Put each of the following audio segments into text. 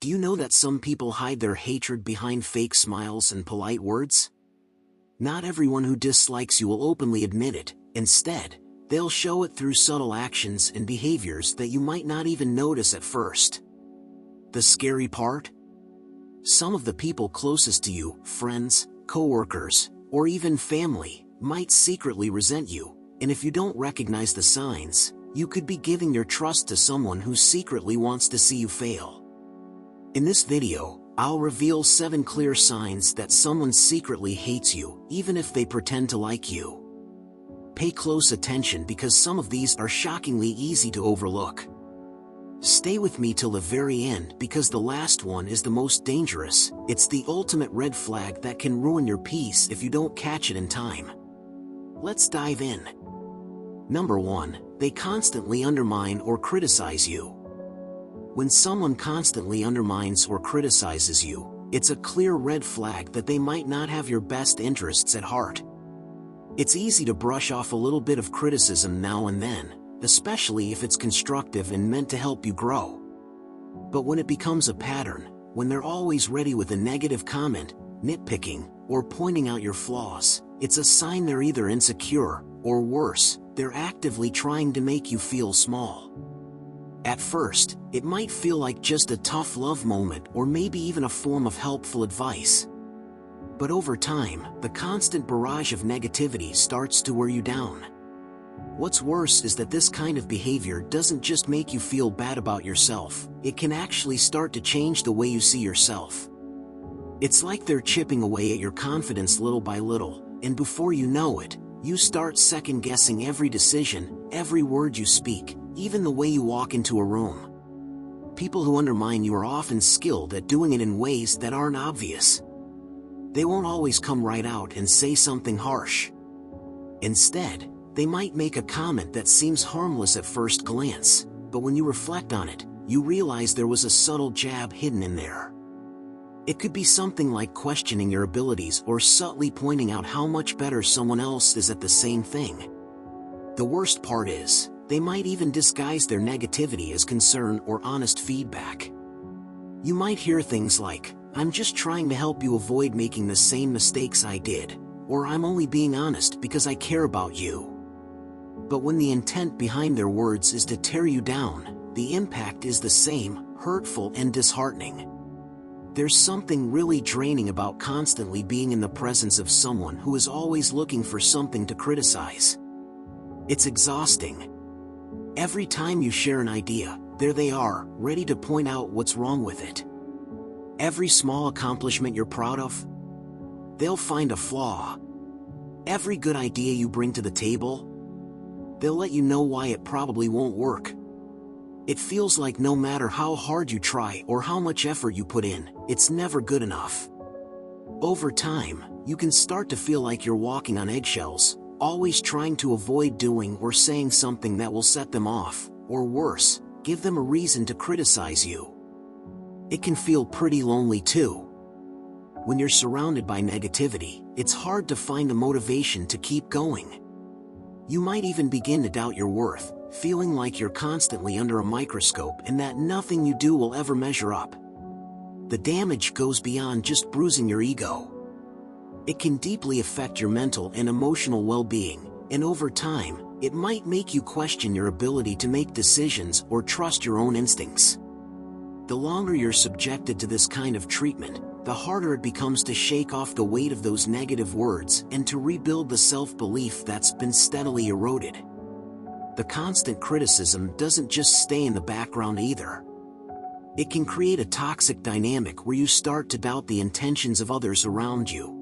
Do you know that some people hide their hatred behind fake smiles and polite words? Not everyone who dislikes you will openly admit it. Instead, they'll show it through subtle actions and behaviors that you might not even notice at first. The scary part? Some of the people closest to you, friends, coworkers, or even family, might secretly resent you, and if you don't recognize the signs, you could be giving your trust to someone who secretly wants to see you fail. In this video, I'll reveal 7 clear signs that someone secretly hates you, even if they pretend to like you. Pay close attention because some of these are shockingly easy to overlook. Stay with me till the very end because the last one is the most dangerous. It's the ultimate red flag that can ruin your peace if you don't catch it in time. Let's dive in. Number 1, they constantly undermine or criticize you. When someone constantly undermines or criticizes you, it's a clear red flag that they might not have your best interests at heart. It's easy to brush off a little bit of criticism now and then, especially if it's constructive and meant to help you grow. But when it becomes a pattern, when they're always ready with a negative comment, nitpicking, or pointing out your flaws, it's a sign they're either insecure, or worse, they're actively trying to make you feel small. At first, it might feel like just a tough love moment or maybe even a form of helpful advice. But over time, the constant barrage of negativity starts to wear you down. What's worse is that this kind of behavior doesn't just make you feel bad about yourself, it can actually start to change the way you see yourself. It's like they're chipping away at your confidence little by little, and before you know it, you start second-guessing every decision, every word you speak, even the way you walk into a room. People who undermine you are often skilled at doing it in ways that aren't obvious. They won't always come right out and say something harsh. Instead, they might make a comment that seems harmless at first glance, but when you reflect on it, you realize there was a subtle jab hidden in there. It could be something like questioning your abilities or subtly pointing out how much better someone else is at the same thing. The worst part is, they might even disguise their negativity as concern or honest feedback. You might hear things like, "I'm just trying to help you avoid making the same mistakes I did," or "I'm only being honest because I care about you." But when the intent behind their words is to tear you down, the impact is the same, hurtful and disheartening. There's something really draining about constantly being in the presence of someone who is always looking for something to criticize. It's exhausting. Every time you share an idea, there they are, ready to point out what's wrong with it. Every small accomplishment you're proud of, they'll find a flaw. Every good idea you bring to the table, they'll let you know why it probably won't work. It feels like no matter how hard you try or how much effort you put in, it's never good enough. Over time, you can start to feel like you're walking on eggshells, always trying to avoid doing or saying something that will set them off, or worse, give them a reason to criticize you. It can feel pretty lonely too. When you're surrounded by negativity, it's hard to find the motivation to keep going. You might even begin to doubt your worth, feeling like you're constantly under a microscope and that nothing you do will ever measure up. The damage goes beyond just bruising your ego. It can deeply affect your mental and emotional well-being, and over time, it might make you question your ability to make decisions or trust your own instincts. The longer you're subjected to this kind of treatment, the harder it becomes to shake off the weight of those negative words and to rebuild the self-belief that's been steadily eroded. The constant criticism doesn't just stay in the background either. It can create a toxic dynamic where you start to doubt the intentions of others around you.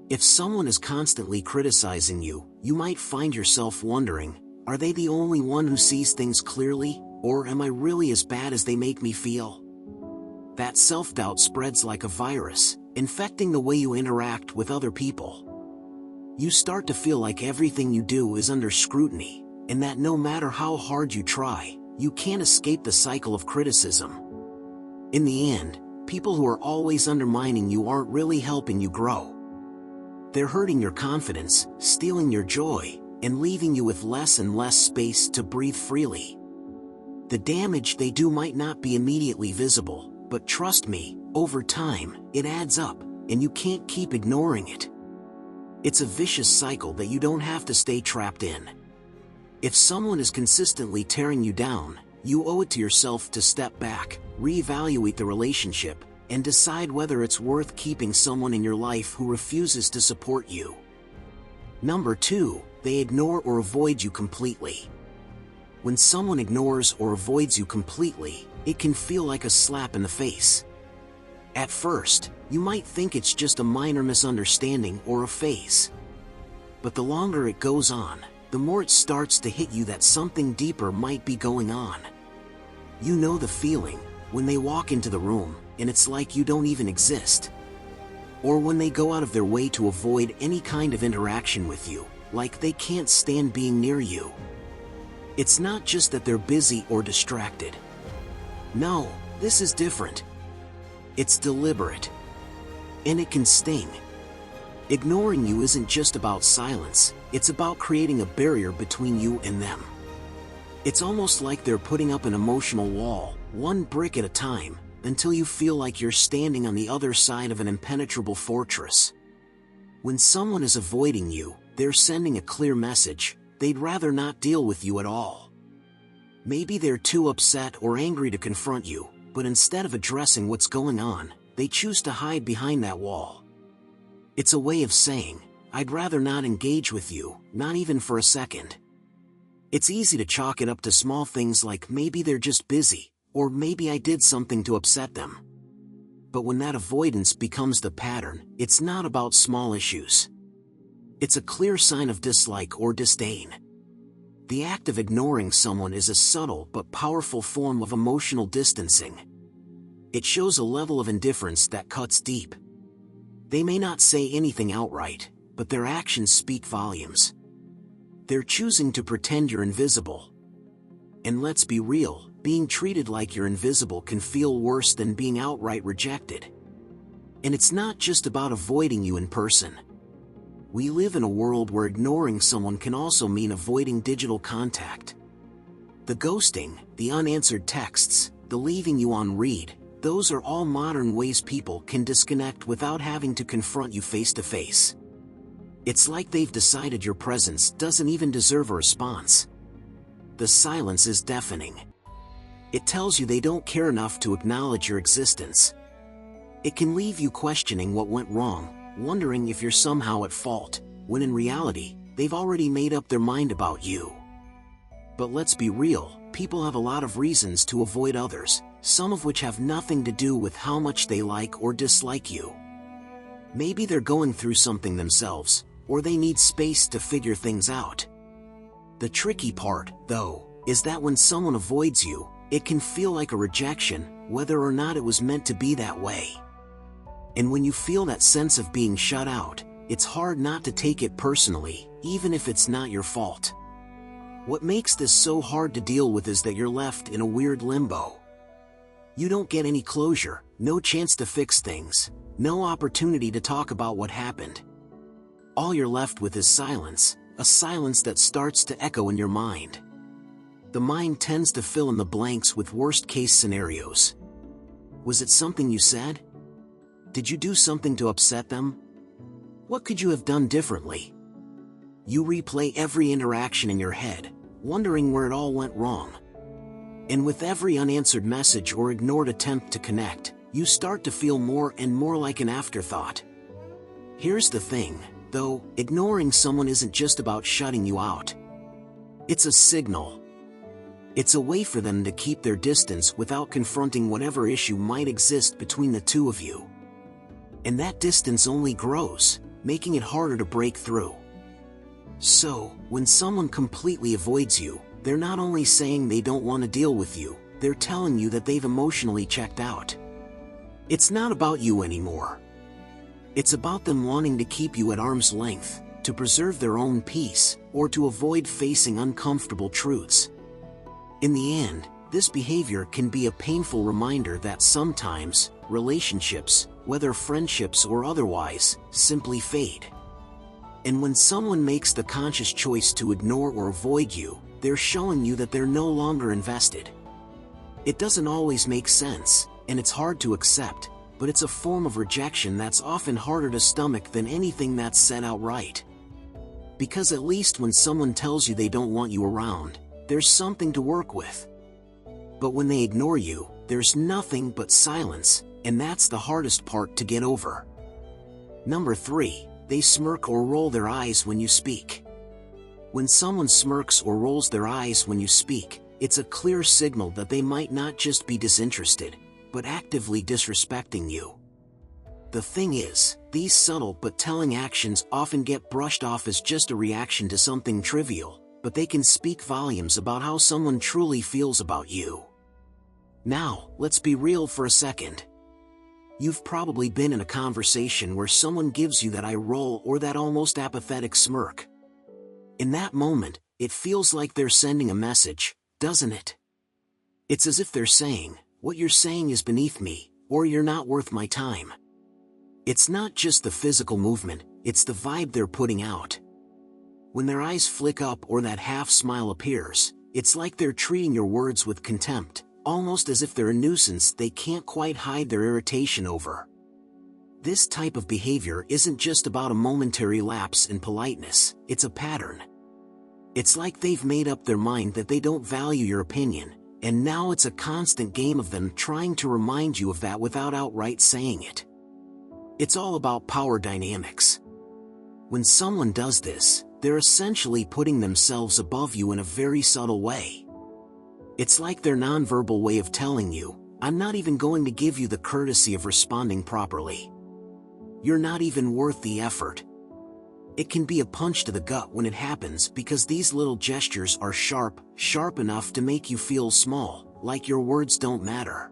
If someone is constantly criticizing you, you might find yourself wondering, are they the only one who sees things clearly, or am I really as bad as they make me feel? That self-doubt spreads like a virus, infecting the way you interact with other people. You start to feel like everything you do is under scrutiny, and that no matter how hard you try, you can't escape the cycle of criticism. In the end, people who are always undermining you aren't really helping you grow. They're hurting your confidence, stealing your joy, and leaving you with less and less space to breathe freely. The damage they do might not be immediately visible, But trust me, over time, it adds up, and you can't keep ignoring it. It's a vicious cycle that you don't have to stay trapped in. If someone is consistently tearing you down, you owe it to yourself to step back, reevaluate the relationship, and decide whether it's worth keeping someone in your life who refuses to support you. Number 2, they ignore or avoid you completely. When someone ignores or avoids you completely, it can feel like a slap in the face. At first, you might think it's just a minor misunderstanding or a phase. But the longer it goes on, the more it starts to hit you that something deeper might be going on. You know the feeling, when they walk into the room, and it's like you don't even exist. Or when they go out of their way to avoid any kind of interaction with you, like they can't stand being near you. It's not just that they're busy or distracted. No, this is different. It's deliberate. And it can sting. Ignoring you isn't just about silence, it's about creating a barrier between you and them. It's almost like they're putting up an emotional wall, one brick at a time, until you feel like you're standing on the other side of an impenetrable fortress. When someone is avoiding you, they're sending a clear message: they'd rather not deal with you at all. Maybe they're too upset or angry to confront you, but instead of addressing what's going on, they choose to hide behind that wall. It's a way of saying, I'd rather not engage with you, not even for a second. It's easy to chalk it up to small things like maybe they're just busy, or maybe I did something to upset them. But when that avoidance becomes the pattern, it's not about small issues. It's a clear sign of dislike or disdain. The act of ignoring someone is a subtle but powerful form of emotional distancing. It shows a level of indifference that cuts deep. They may not say anything outright, but their actions speak volumes. They're choosing to pretend you're invisible. And let's be real, being treated like you're invisible can feel worse than being outright rejected. And it's not just about avoiding you in person. We live in a world where ignoring someone can also mean avoiding digital contact. The ghosting, the unanswered texts, the leaving you on read, those are all modern ways people can disconnect without having to confront you face to face. It's like they've decided your presence doesn't even deserve a response. The silence is deafening. It tells you they don't care enough to acknowledge your existence. It can leave you questioning what went wrong, wondering if you're somehow at fault, when in reality, they've already made up their mind about you. But let's be real, people have a lot of reasons to avoid others, some of which have nothing to do with how much they like or dislike you. Maybe they're going through something themselves, or they need space to figure things out. The tricky part, though, is that when someone avoids you, it can feel like a rejection, whether or not it was meant to be that way. And when you feel that sense of being shut out, it's hard not to take it personally, even if it's not your fault. What makes this so hard to deal with is that you're left in a weird limbo. You don't get any closure, no chance to fix things, no opportunity to talk about what happened. All you're left with is silence, a silence that starts to echo in your mind. The mind tends to fill in the blanks with worst-case scenarios. Was it something you said? Did you do something to upset them? What could you have done differently? You replay every interaction in your head, wondering where it all went wrong. And with every unanswered message or ignored attempt to connect, you start to feel more and more like an afterthought. Here's the thing, though, ignoring someone isn't just about shutting you out. It's a signal. It's a way for them to keep their distance without confronting whatever issue might exist between the two of you. And that distance only grows, making it harder to break through. So, when someone completely avoids you, they're not only saying they don't want to deal with you, they're telling you that they've emotionally checked out. It's not about you anymore. It's about them wanting to keep you at arm's length, to preserve their own peace, or to avoid facing uncomfortable truths. In the end, this behavior can be a painful reminder that sometimes, relationships, whether friendships or otherwise, simply fade. And when someone makes the conscious choice to ignore or avoid you, they're showing you that they're no longer invested. It doesn't always make sense, and it's hard to accept, but it's a form of rejection that's often harder to stomach than anything that's said outright. Because at least when someone tells you they don't want you around, there's something to work with. But when they ignore you, there's nothing but silence, and that's the hardest part to get over. Number 3, they smirk or roll their eyes when you speak. When someone smirks or rolls their eyes when you speak, it's a clear signal that they might not just be disinterested, but actively disrespecting you. The thing is, these subtle but telling actions often get brushed off as just a reaction to something trivial, but they can speak volumes about how someone truly feels about you. Now, let's be real for a second. You've probably been in a conversation where someone gives you that eye roll or that almost apathetic smirk. In that moment, it feels like they're sending a message, doesn't it? It's as if they're saying, "What you're saying is beneath me," or "You're not worth my time." It's not just the physical movement, it's the vibe they're putting out. When their eyes flick up or that half smile appears, it's like they're treating your words with contempt, almost as if they're a nuisance they can't quite hide their irritation over. This type of behavior isn't just about a momentary lapse in politeness, it's a pattern. It's like they've made up their mind that they don't value your opinion, and now it's a constant game of them trying to remind you of that without outright saying it. It's all about power dynamics. When someone does this, they're essentially putting themselves above you in a very subtle way. It's like their nonverbal way of telling you, "I'm not even going to give you the courtesy of responding properly. You're not even worth the effort." It can be a punch to the gut when it happens because these little gestures are sharp enough to make you feel small, like your words don't matter.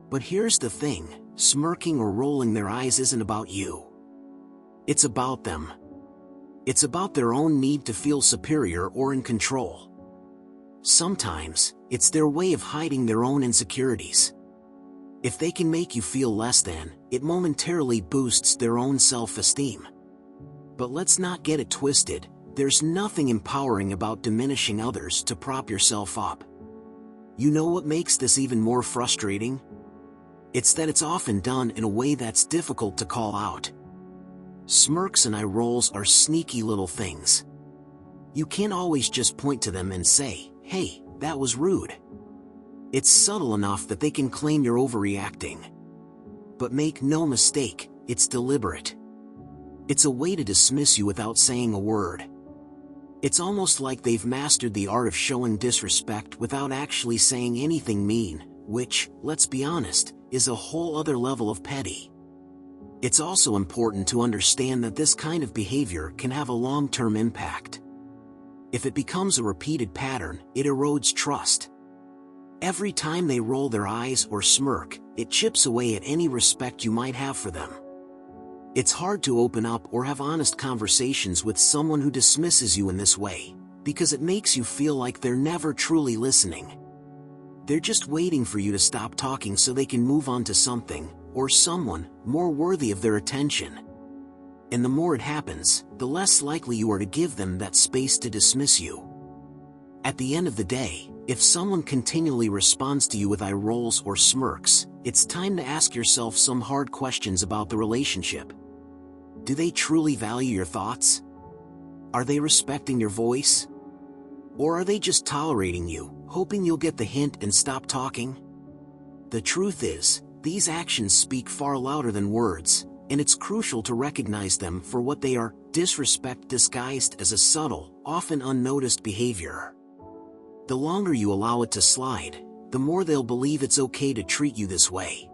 But here's the thing, smirking or rolling their eyes isn't about you. It's about them. It's about their own need to feel superior or in control. Sometimes, it's their way of hiding their own insecurities. If they can make you feel less than, it momentarily boosts their own self-esteem. But let's not get it twisted, there's nothing empowering about diminishing others to prop yourself up. You know what makes this even more frustrating? It's that it's often done in a way that's difficult to call out. Smirks and eye rolls are sneaky little things. You can't always just point to them and say, "Hey, that was rude." It's subtle enough that they can claim you're overreacting. But make no mistake, it's deliberate. It's a way to dismiss you without saying a word. It's almost like they've mastered the art of showing disrespect without actually saying anything mean, which, let's be honest, is a whole other level of petty. It's also important to understand that this kind of behavior can have a long-term impact. If it becomes a repeated pattern, it erodes trust. Every time they roll their eyes or smirk, it chips away at any respect you might have for them. It's hard to open up or have honest conversations with someone who dismisses you in this way, because it makes you feel like they're never truly listening. They're just waiting for you to stop talking so they can move on to something, or someone, more worthy of their attention. And the more it happens, the less likely you are to give them that space to dismiss you. At the end of the day, if someone continually responds to you with eye rolls or smirks, it's time to ask yourself some hard questions about the relationship. Do they truly value your thoughts? Are they respecting your voice? Or are they just tolerating you, hoping you'll get the hint and stop talking? The truth is, these actions speak far louder than words, and it's crucial to recognize them for what they are: disrespect disguised as a subtle, often unnoticed behavior. The longer you allow it to slide, the more they'll believe it's okay to treat you this way.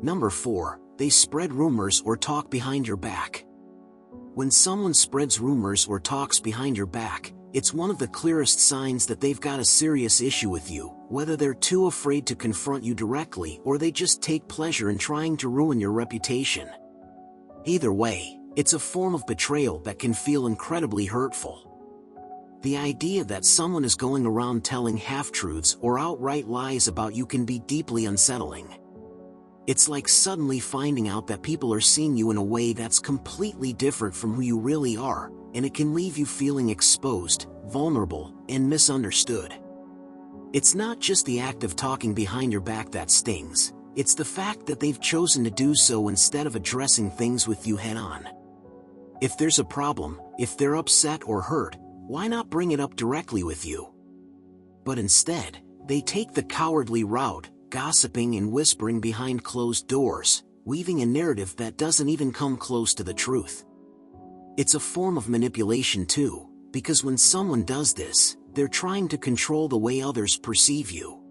Number 4, they spread rumors or talk behind your back. When someone spreads rumors or talks behind your back, it's one of the clearest signs that they've got a serious issue with you, whether they're too afraid to confront you directly or they just take pleasure in trying to ruin your reputation. Either way, it's a form of betrayal that can feel incredibly hurtful. The idea that someone is going around telling half-truths or outright lies about you can be deeply unsettling. It's like suddenly finding out that people are seeing you in a way that's completely different from who you really are, and it can leave you feeling exposed, vulnerable, and misunderstood. It's not just the act of talking behind your back that stings, It's the fact that they've chosen to do so instead of addressing things with you head-on. If there's a problem, if they're upset or hurt, why not bring it up directly with you? But instead, they take the cowardly route, gossiping and whispering behind closed doors, weaving a narrative that doesn't even come close to the truth. It's a form of manipulation too, because when someone does this, they're trying to control the way others perceive you.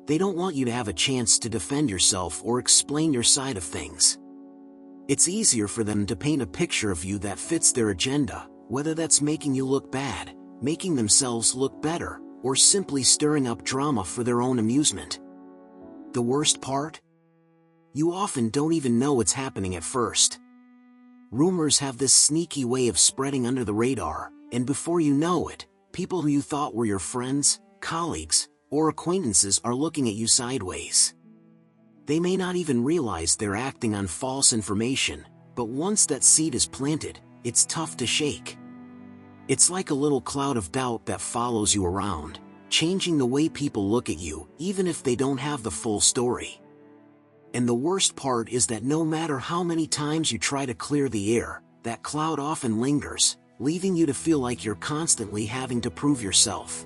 They don't want you to have a chance to defend yourself or explain your side of things. It's easier for them to paint a picture of you that fits their agenda, whether that's making you look bad, making themselves look better, or simply stirring up drama for their own amusement. The worst part? You often don't even know what's happening at first. Rumors have this sneaky way of spreading under the radar, and before you know it, people who you thought were your friends, colleagues, or acquaintances are looking at you sideways. They may not even realize they're acting on false information, but once that seed is planted, it's tough to shake. It's like a little cloud of doubt that follows you around, changing the way people look at you, even if they don't have the full story. And the worst part is that no matter how many times you try to clear the air, that cloud often lingers, leaving you to feel like you're constantly having to prove yourself.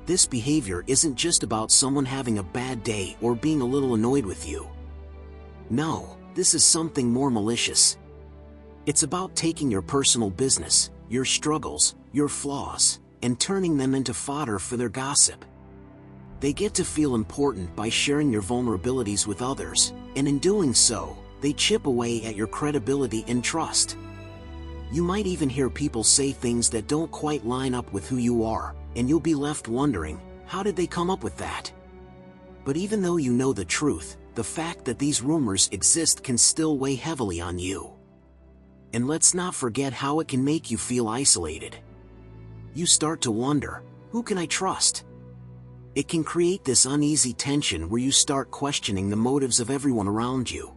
This behavior isn't just about someone having a bad day or being a little annoyed with you. No, this is something more malicious. It's about taking your personal business, your struggles, your flaws, and turning them into fodder for their gossip. They get to feel important by sharing your vulnerabilities with others, and in doing so, they chip away at your credibility and trust. You might even hear people say things that don't quite line up with who you are, and you'll be left wondering, how did they come up with that? But even though you know the truth, the fact that these rumors exist can still weigh heavily on you. And let's not forget how it can make you feel isolated. You start to wonder, who can I trust? It can create this uneasy tension where you start questioning the motives of everyone around you.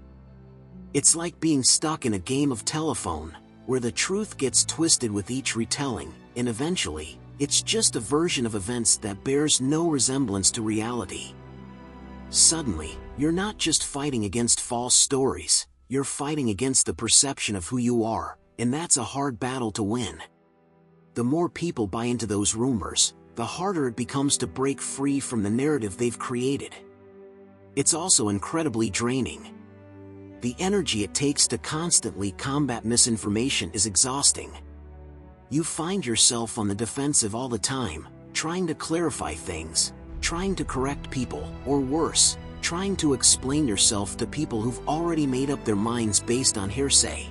It's like being stuck in a game of telephone, where the truth gets twisted with each retelling, and eventually, it's just a version of events that bears no resemblance to reality. Suddenly, you're not just fighting against false stories, you're fighting against the perception of who you are, and that's a hard battle to win. The more people buy into those rumors, the harder it becomes to break free from the narrative they've created. It's also incredibly draining. The energy it takes to constantly combat misinformation is exhausting. You find yourself on the defensive all the time, trying to clarify things, trying to correct people, or worse, trying to explain yourself to people who've already made up their minds based on hearsay.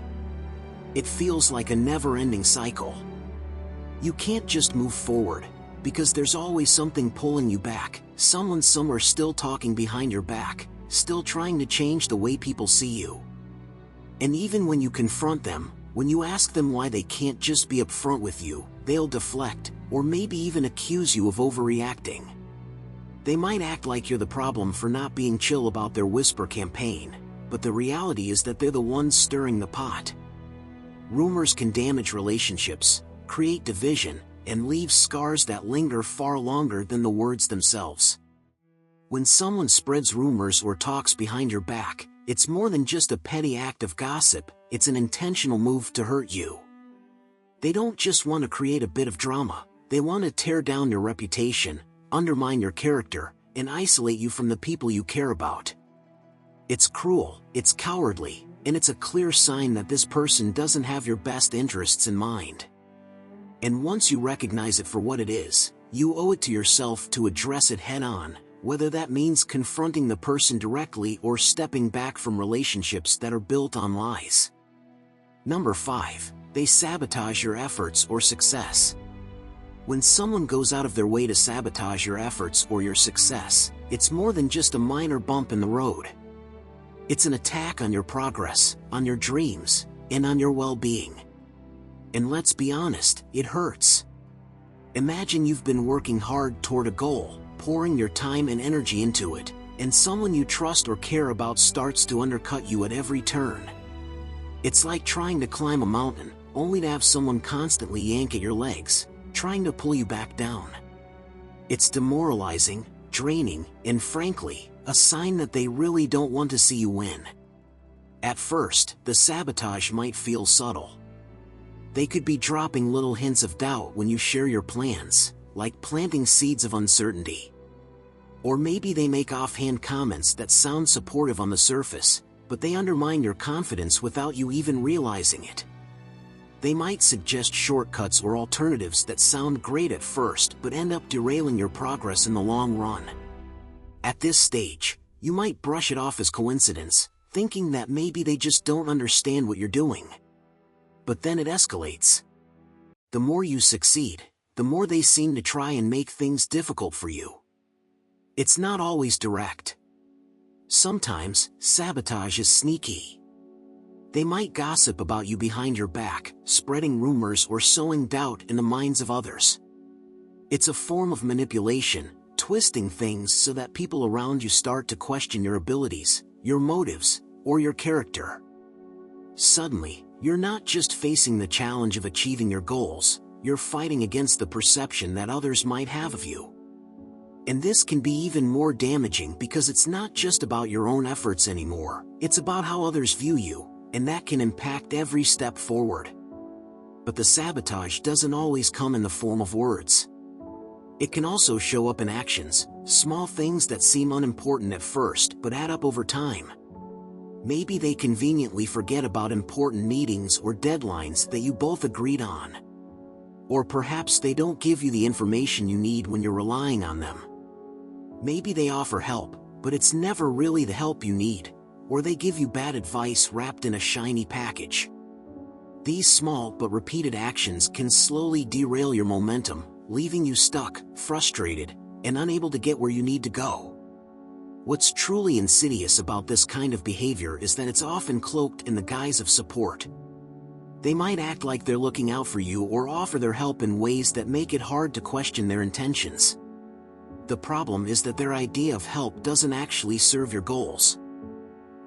It feels like a never-ending cycle. You can't just move forward, because there's always something pulling you back, someone somewhere still talking behind your back, still trying to change the way people see you. And even when you confront them, when you ask them why they can't just be upfront with you, they'll deflect, or maybe even accuse you of overreacting. They might act like you're the problem for not being chill about their whisper campaign, but the reality is that they're the ones stirring the pot. Rumors can damage relationships, create division, and leave scars that linger far longer than the words themselves. When someone spreads rumors or talks behind your back, it's more than just a petty act of gossip, it's an intentional move to hurt you. They don't just want to create a bit of drama, they want to tear down your reputation, undermine your character, and isolate you from the people you care about. It's cruel, it's cowardly, and it's a clear sign that this person doesn't have your best interests in mind. And once you recognize it for what it is, you owe it to yourself to address it head-on, whether that means confronting the person directly or stepping back from relationships that are built on lies. Number 5. They sabotage your efforts or success. When someone goes out of their way to sabotage your efforts or your success, it's more than just a minor bump in the road. It's an attack on your progress, on your dreams, and on your well-being. And let's be honest, it hurts. Imagine you've been working hard toward a goal, pouring your time and energy into it, and someone you trust or care about starts to undercut you at every turn. It's like trying to climb a mountain, only to have someone constantly yank at your legs, trying to pull you back down. It's demoralizing, draining, and frankly, a sign that they really don't want to see you win. At first, the sabotage might feel subtle. They could be dropping little hints of doubt when you share your plans, like planting seeds of uncertainty. Or maybe they make offhand comments that sound supportive on the surface, but they undermine your confidence without you even realizing it. They might suggest shortcuts or alternatives that sound great at first but end up derailing your progress in the long run. At this stage, you might brush it off as coincidence, thinking that maybe they just don't understand what you're doing. But then it escalates. The more you succeed, the more they seem to try and make things difficult for you. It's not always direct. Sometimes, sabotage is sneaky. They might gossip about you behind your back, spreading rumors or sowing doubt in the minds of others. It's a form of manipulation, twisting things so that people around you start to question your abilities, your motives, or your character. Suddenly, you're not just facing the challenge of achieving your goals, you're fighting against the perception that others might have of you. And this can be even more damaging because it's not just about your own efforts anymore, it's about how others view you, and that can impact every step forward. But the sabotage doesn't always come in the form of words. It can also show up in actions, small things that seem unimportant at first but add up over time. Maybe they conveniently forget about important meetings or deadlines that you both agreed on. Or perhaps they don't give you the information you need when you're relying on them. Maybe they offer help, but it's never really the help you need, or they give you bad advice wrapped in a shiny package. These small but repeated actions can slowly derail your momentum, leaving you stuck, frustrated, and unable to get where you need to go. What's truly insidious about this kind of behavior is that it's often cloaked in the guise of support. They might act like they're looking out for you or offer their help in ways that make it hard to question their intentions. The problem is that their idea of help doesn't actually serve your goals.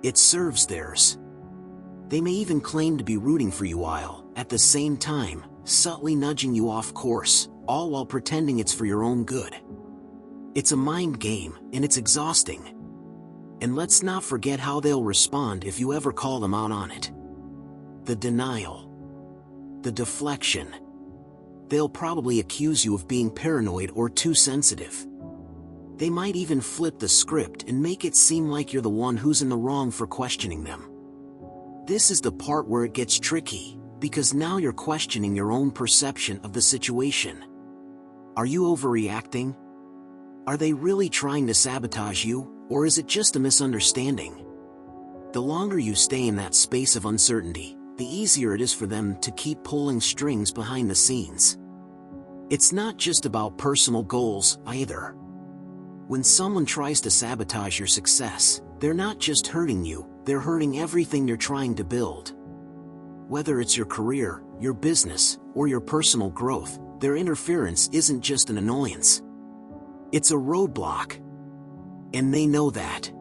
It serves theirs. They may even claim to be rooting for you while, at the same time, subtly nudging you off course, all while pretending it's for your own good. It's a mind game, and it's exhausting. And let's not forget how they'll respond if you ever call them out on it. The denial. The deflection. They'll probably accuse you of being paranoid or too sensitive. They might even flip the script and make it seem like you're the one who's in the wrong for questioning them. This is the part where it gets tricky, because now you're questioning your own perception of the situation. Are you overreacting? Are they really trying to sabotage you, or is it just a misunderstanding? The longer you stay in that space of uncertainty, the easier it is for them to keep pulling strings behind the scenes. It's not just about personal goals, either. When someone tries to sabotage your success, they're not just hurting you, they're hurting everything you're trying to build. Whether it's your career, your business, or your personal growth, their interference isn't just an annoyance. It's a roadblock. And they know that.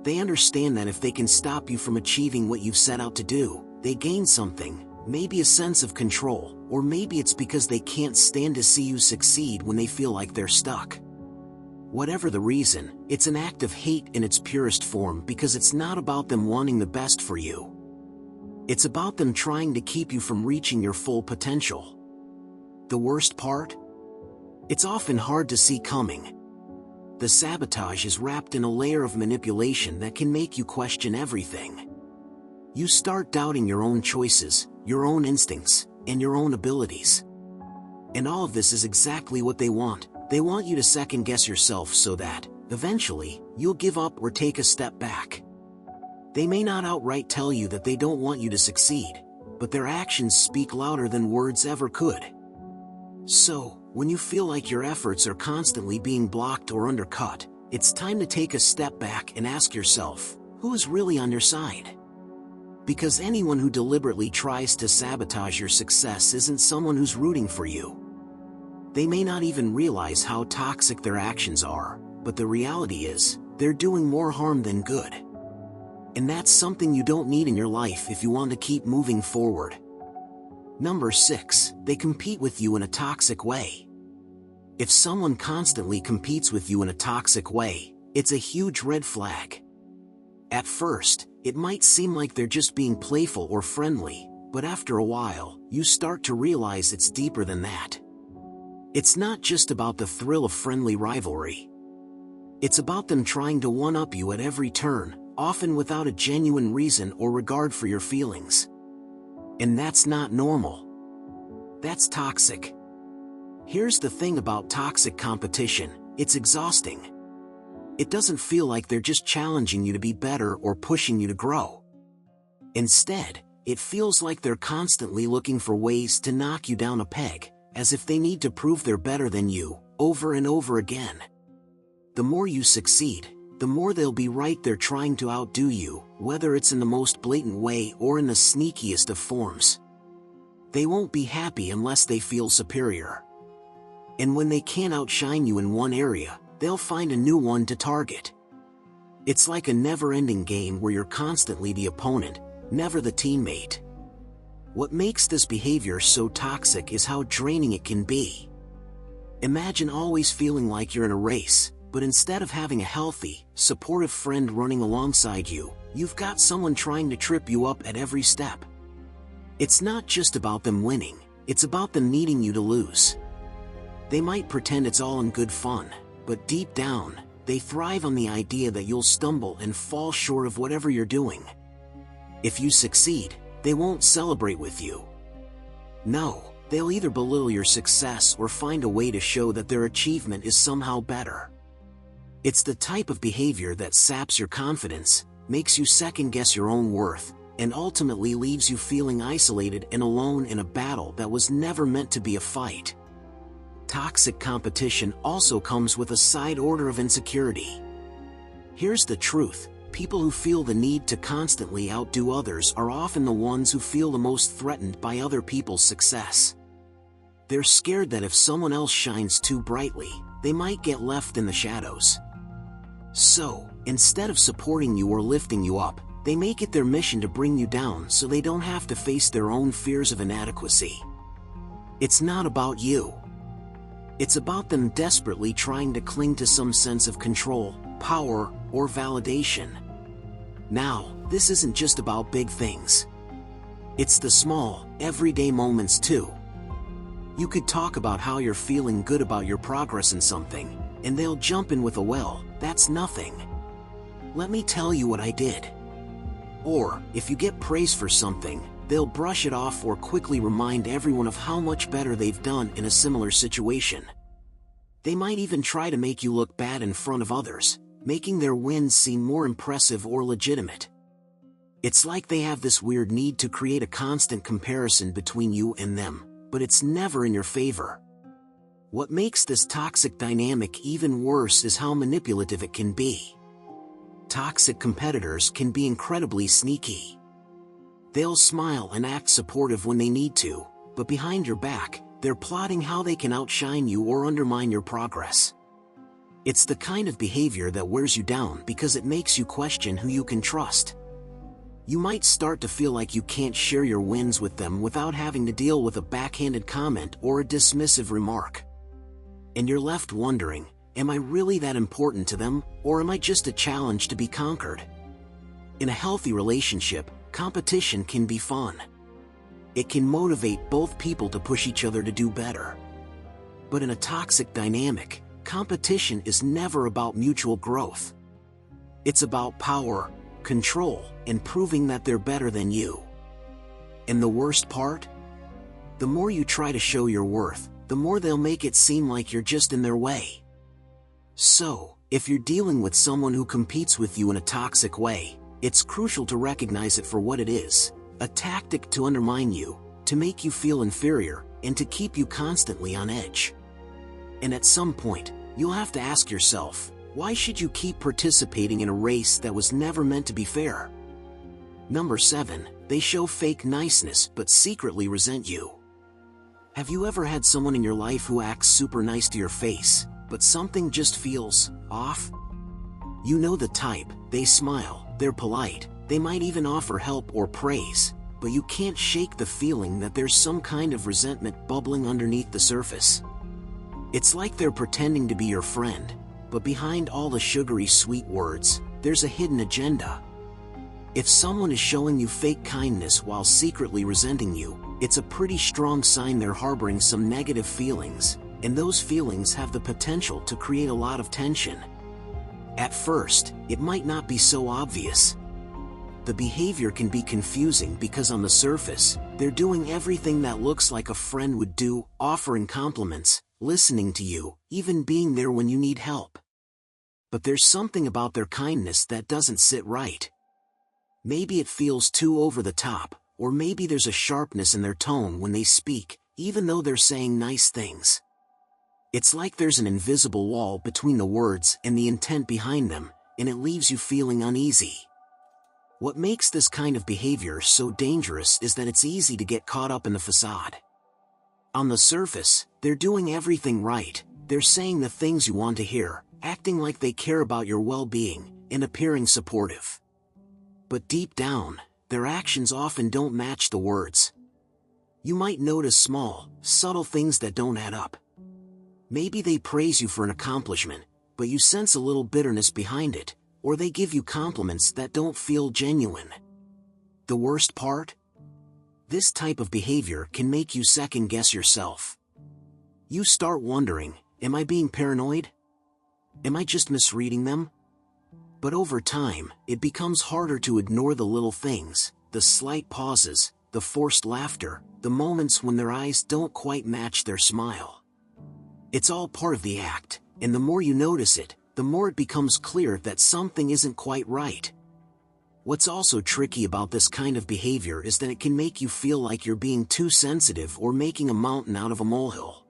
They understand that if they can stop you from achieving what you've set out to do, they gain something, maybe a sense of control, or maybe it's because they can't stand to see you succeed when they feel like they're stuck. Whatever the reason, it's an act of hate in its purest form because it's not about them wanting the best for you. It's about them trying to keep you from reaching your full potential. The worst part? It's often hard to see coming. The sabotage is wrapped in a layer of manipulation that can make you question everything. You start doubting your own choices, your own instincts, and your own abilities. And all of this is exactly what they want. They want you to second-guess yourself so that, eventually, you'll give up or take a step back. They may not outright tell you that they don't want you to succeed, but their actions speak louder than words ever could. So, when you feel like your efforts are constantly being blocked or undercut, it's time to take a step back and ask yourself, who is really on your side? Because anyone who deliberately tries to sabotage your success isn't someone who's rooting for you. They may not even realize how toxic their actions are, but the reality is, they're doing more harm than good. And that's something you don't need in your life if you want to keep moving forward. Number 6, they compete with you in a toxic way. If someone constantly competes with you in a toxic way, It's a huge red flag. At first, it might seem like they're just being playful or friendly, but after a while, you start to realize it's deeper than that. It's not just about the thrill of friendly rivalry. It's about them trying to one-up you at every turn, often without a genuine reason or regard for your feelings. And that's not normal. That's toxic. Here's the thing about toxic competition: it's exhausting. It doesn't feel like they're just challenging you to be better or pushing you to grow. Instead, it feels like they're constantly looking for ways to knock you down a peg, as if they need to prove they're better than you, over and over again. The more you succeed, the more they'll be right there trying to outdo you, whether it's in the most blatant way or in the sneakiest of forms. They won't be happy unless they feel superior. And when they can't outshine you in one area, they'll find a new one to target. It's like a never-ending game where you're constantly the opponent, never the teammate. What makes this behavior so toxic is how draining it can be. Imagine always feeling like you're in a race, but instead of having a healthy, supportive friend running alongside you, you've got someone trying to trip you up at every step. It's not just about them winning, it's about them needing you to lose. They might pretend it's all in good fun, but deep down, they thrive on the idea that you'll stumble and fall short of whatever you're doing. If you succeed, they won't celebrate with you. No, they'll either belittle your success or find a way to show that their achievement is somehow better. It's the type of behavior that saps your confidence, makes you second-guess your own worth, and ultimately leaves you feeling isolated and alone in a battle that was never meant to be a fight. Toxic competition also comes with a side order of insecurity. Here's the truth: people who feel the need to constantly outdo others are often the ones who feel the most threatened by other people's success. They're scared that if someone else shines too brightly, they might get left in the shadows. So, instead of supporting you or lifting you up, they make it their mission to bring you down so they don't have to face their own fears of inadequacy. It's not about you. It's about them desperately trying to cling to some sense of control, power, or validation. Now, this isn't just about big things. It's the small, everyday moments too. You could talk about how you're feeling good about your progress in something, and they'll jump in with a "well, that's nothing. Let me tell you what I did." Or, if you get praise for something, they'll brush it off or quickly remind everyone of how much better they've done in a similar situation. They might even try to make you look bad in front of others, making their wins seem more impressive or legitimate. It's like they have this weird need to create a constant comparison between you and them, but it's never in your favor. What makes this toxic dynamic even worse is how manipulative it can be. Toxic competitors can be incredibly sneaky. They'll smile and act supportive when they need to, but behind your back, they're plotting how they can outshine you or undermine your progress. It's the kind of behavior that wears you down because it makes you question who you can trust. You might start to feel like you can't share your wins with them without having to deal with a backhanded comment or a dismissive remark. And you're left wondering, am I really that important to them, or am I just a challenge to be conquered? In a healthy relationship, competition can be fun. It can motivate both people to push each other to do better. But in a toxic dynamic, competition is never about mutual growth. It's about power, control, and proving that they're better than you. And the worst part? The more you try to show your worth, the more they'll make it seem like you're just in their way. So, if you're dealing with someone who competes with you in a toxic way, it's crucial to recognize it for what it is: a tactic to undermine you, to make you feel inferior, and to keep you constantly on edge. And at some point, you'll have to ask yourself, why should you keep participating in a race that was never meant to be fair? Number 7, they show fake niceness but secretly resent you. Have you ever had someone in your life who acts super nice to your face, but something just feels off? You know the type: they smile, they're polite, they might even offer help or praise, but you can't shake the feeling that there's some kind of resentment bubbling underneath the surface. It's like they're pretending to be your friend, But behind all the sugary sweet words, there's a hidden agenda. If someone is showing you fake kindness while secretly resenting you, it's a pretty strong sign they're harboring some negative feelings, and those feelings have the potential to create a lot of tension. At first, it might not be so obvious. The behavior can be confusing because on the surface, they're doing everything that looks like a friend would do, offering compliments, listening to you, even being there when you need help. But there's something about their kindness that doesn't sit right. Maybe it feels too over the top, or maybe there's a sharpness in their tone when they speak, even though they're saying nice things. It's like there's an invisible wall between the words and the intent behind them, and it leaves you feeling uneasy. What makes this kind of behavior so dangerous is that it's easy to get caught up in the facade. On the surface, they're doing everything right, they're saying the things you want to hear, acting like they care about your well-being, and appearing supportive. But deep down, their actions often don't match the words. You might notice small, subtle things that don't add up. Maybe they praise you for an accomplishment, but you sense a little bitterness behind it, or they give you compliments that don't feel genuine. The worst part? This type of behavior can make you second-guess yourself. You start wondering, am I being paranoid? Am I just misreading them? But over time, it becomes harder to ignore the little things, the slight pauses, the forced laughter, the moments when their eyes don't quite match their smile. It's all part of the act, and the more you notice it, the more it becomes clear that something isn't quite right. What's also tricky about this kind of behavior is that it can make you feel like you're being too sensitive or making a mountain out of a molehill.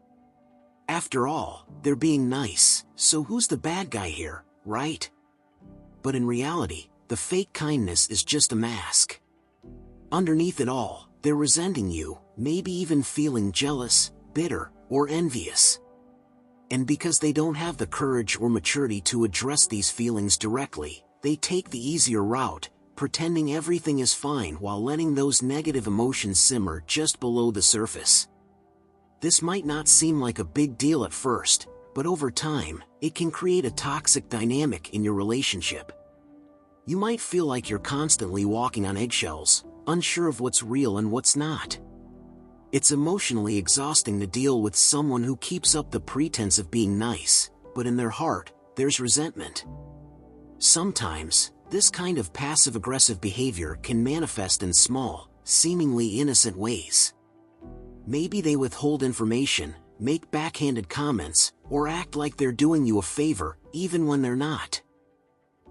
After all, they're being nice, so who's the bad guy here, right? But in reality, the fake kindness is just a mask. Underneath it all, they're resenting you, maybe even feeling jealous, bitter, or envious. And because they don't have the courage or maturity to address these feelings directly, they take the easier route, pretending everything is fine while letting those negative emotions simmer just below the surface. This might not seem like a big deal at first, but over time, it can create a toxic dynamic in your relationship. You might feel like you're constantly walking on eggshells, unsure of what's real and what's not. It's emotionally exhausting to deal with someone who keeps up the pretense of being nice, but in their heart, there's resentment. Sometimes, this kind of passive-aggressive behavior can manifest in small, seemingly innocent ways. Maybe they withhold information, make backhanded comments, or act like they're doing you a favor, even when they're not.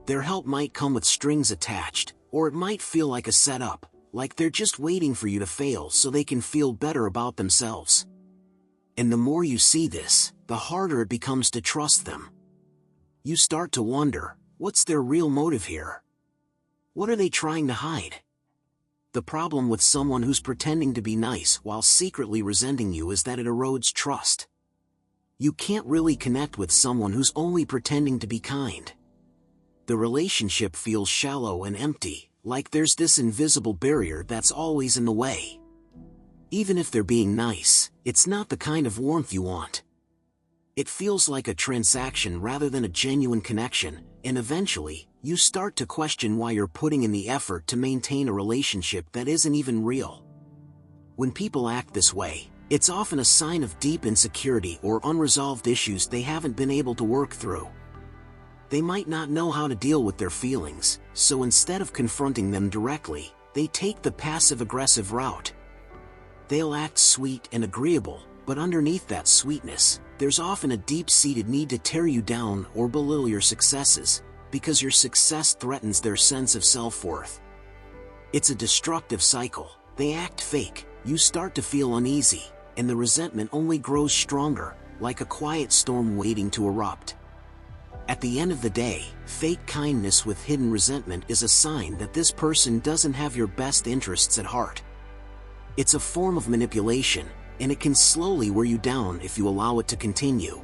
Their help might come with strings attached, or it might feel like a setup, like they're just waiting for you to fail so they can feel better about themselves. And the more you see this, the harder it becomes to trust them. You start to wonder, what's their real motive here? What are they trying to hide? The problem with someone who's pretending to be nice while secretly resenting you is that it erodes trust. You can't really connect with someone who's only pretending to be kind. The relationship feels shallow and empty, like there's this invisible barrier that's always in the way. Even if they're being nice, it's not the kind of warmth you want. It feels like a transaction rather than a genuine connection, and eventually, you start to question why you're putting in the effort to maintain a relationship that isn't even real. When people act this way, it's often a sign of deep insecurity or unresolved issues they haven't been able to work through. They might not know how to deal with their feelings, so instead of confronting them directly, they take the passive-aggressive route. They'll act sweet and agreeable, but underneath that sweetness, there's often a deep-seated need to tear you down or belittle your successes, because your success threatens their sense of self-worth. It's a destructive cycle. They act fake, you start to feel uneasy, and the resentment only grows stronger, like a quiet storm waiting to erupt. At the end of the day, fake kindness with hidden resentment is a sign that this person doesn't have your best interests at heart. It's a form of manipulation, and it can slowly wear you down if you allow it to continue.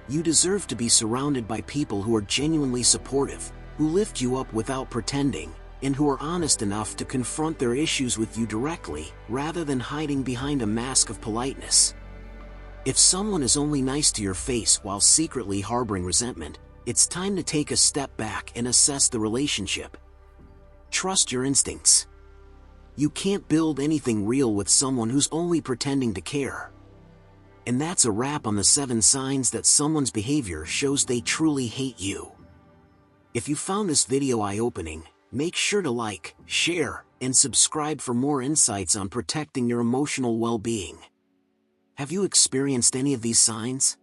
You deserve to be surrounded by people who are genuinely supportive, who lift you up without pretending, and who are honest enough to confront their issues with you directly, rather than hiding behind a mask of politeness. If someone is only nice to your face while secretly harboring resentment, it's time to take a step back and assess the relationship. Trust your instincts. You can't build anything real with someone who's only pretending to care. And that's a wrap on the 7 signs that someone's behavior shows they truly hate you. If you found this video eye-opening, make sure to like, share, and subscribe for more insights on protecting your emotional well-being. Have you experienced any of these signs?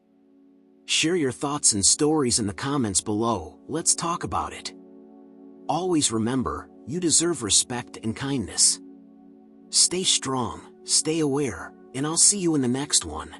Share your thoughts and stories in the comments below. Let's talk about it. Always remember, you deserve respect and kindness. Stay strong, stay aware, and I'll see you in the next one.